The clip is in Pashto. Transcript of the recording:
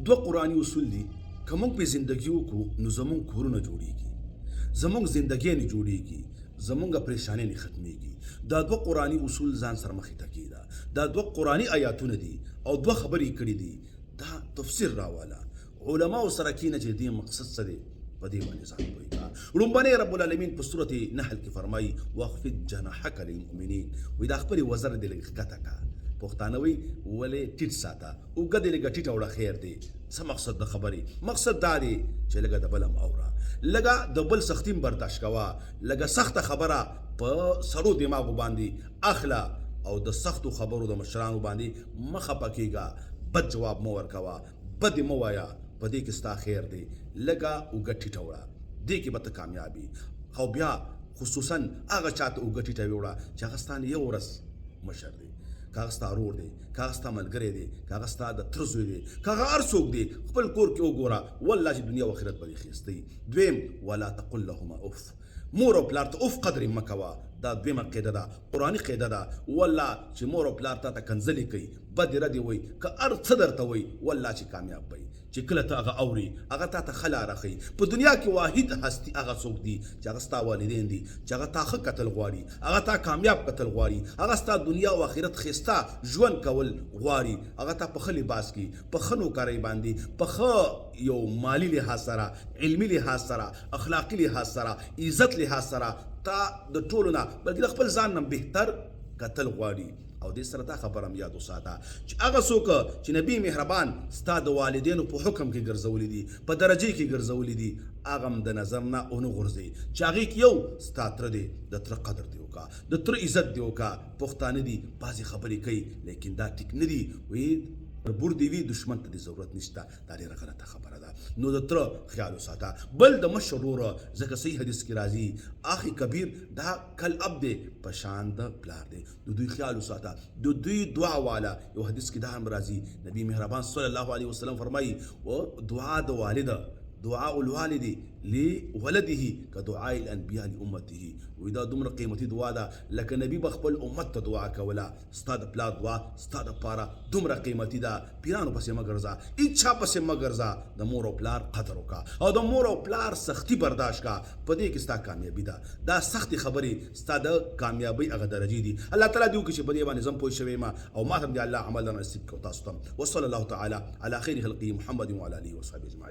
دوه قرآني اصول دي که موږ په زندګي وکړو نو زموږ کورونه جوړیږي، زموږ زندګیانې جوړیږي، زموږ پریشانۍ نه ختمیږي. دا دوه قرآني اصول ځان سره مخې ته کېږده. دا دوه قرآني آیاتونه دي او دوه خبرې کړي دي. دا تفسیر راواله علماو سره کېنه چې دې مقصد څه دی، په دې باندې ځان پوه کړه. لومبنی رب العالمین په سورت نحل کې فرمایي واخفض جناحک للمؤمنین، وایي دا خپلې وزر دې لږ ښکته کړه. پښتانه وایي ولې ټیټ ساته، اوږه دې لږه ټیټه وړه خیر دی. څه مقصد د خبرې؟ مقصد دا دی چې لږه د بل هم اوره، لږه د بل سختي هم برداشت کوه، لږه سخته خبره په سړو دماغو باندې اخله او د سختو خبرو د مشرانو باندې مه خفه کېږه، بد جواب مه ورکوه، بد یې مه وایه، په دې کې ستا خیر دی. لږه اوږه ټیټه وړه، دې کې به ته کامیابي. او بیا خصوصا هغه چاته اوږه ټیټه وړه چې هغه ستا نه یو ورځ مشر دی، که هغه ستا ورور دی، که هغه ستا ملګری دی، که هغه ستا د تره زوی دی، که هغه هر څوک دی، خپل کور کې وګوره، والله چې دنیا او آخرت به دې ښایسته وي. دویم ولا تقل لهما اف، مور او پلار ته اف قدر یې مه کوه. دا دویمه قاعده ده، قرآني قاعده ده. والله چې مور او پلار تا ته کنځلې کوي، بد یې ردې وایي، که هر څه درته وایي، والله چې کامیاب به یې. چې کله ته هغه اوري، هغه تا ته ښه لاره ښیي. په دنیا کې واحد هستي هغه څوک دي چې هغه ستا والدین دي، چې هغه تا ښه کتل غواړي، هغه تا کامیاب کتل غواړي، هغه ستا دنیا او آخرت ښایسته ژوند کول غواړي، هغه تا په ښه لباس کې، په ښه نوکرۍ باندې، په ښه یو مالي لحاظ سره، علمي لحاظ سره، اخلاقي لحاظ سره، عزت لحاظ سره تا د ټولو نه بلکې د خپل ځان نه بهتر کتل غواړي. او دې سره دا خبره هم یاد وساته چې هغه څوک چې نبي مهربان ستا د والدینو په حکم کې ګرځولي دي، په درجې کې ګرځولي دي، هغه هم د نظر نه ونه غورځوي چې هغې کې یو ستا تره دی، د تره قدر دې وکړه، د تره عزت دې وکړه. پښتانه دي بعضې خبرې کوي لیکن دا ټیک نه دي، وایي بور دی وي دشمن ته د ضرورت نشته. دا ډېره غلطه خبره ده. نو د تره خیال وساته. بل د مشر وروره، ځکه صحیح حدیث کې راځي اخي کبیر دا کل اب دی، په شان د پلار دی. د دوی خیال وساته، د دوی دعا واله. یو حدیث کې دا هم راځي، نبی مهربان صلی الله علیه وسلم فرمایي دعا د والده، دعاء الوالد لولده كدعاء الانبیاء لامته. وی دا دومره قیمتي دعا ده لکه نبی به خپل امت ته دعا کوله. ستا د پلار دعا ستا دپاره دومره قیمتي ده. پیرانو پسې مه ګرځه، هېڅ چا پسې مه ګرځه. د مور او پلار قدر وکړه او د مور او پلار سختي برداشت کړه. په دې کې ستا کامیابي ده. دا سختې خبرې ستا د کامیابۍ هغه درجې دي. الله تعالی دې وکړي چې په دې باندې زه هم پوه شوی یم او ما ته هم دې الله عمل نصیب کړي. تاسو ته وصلی الله تعالی علی خیر خلقه محمد وعلى آله وصحبه اجمعین.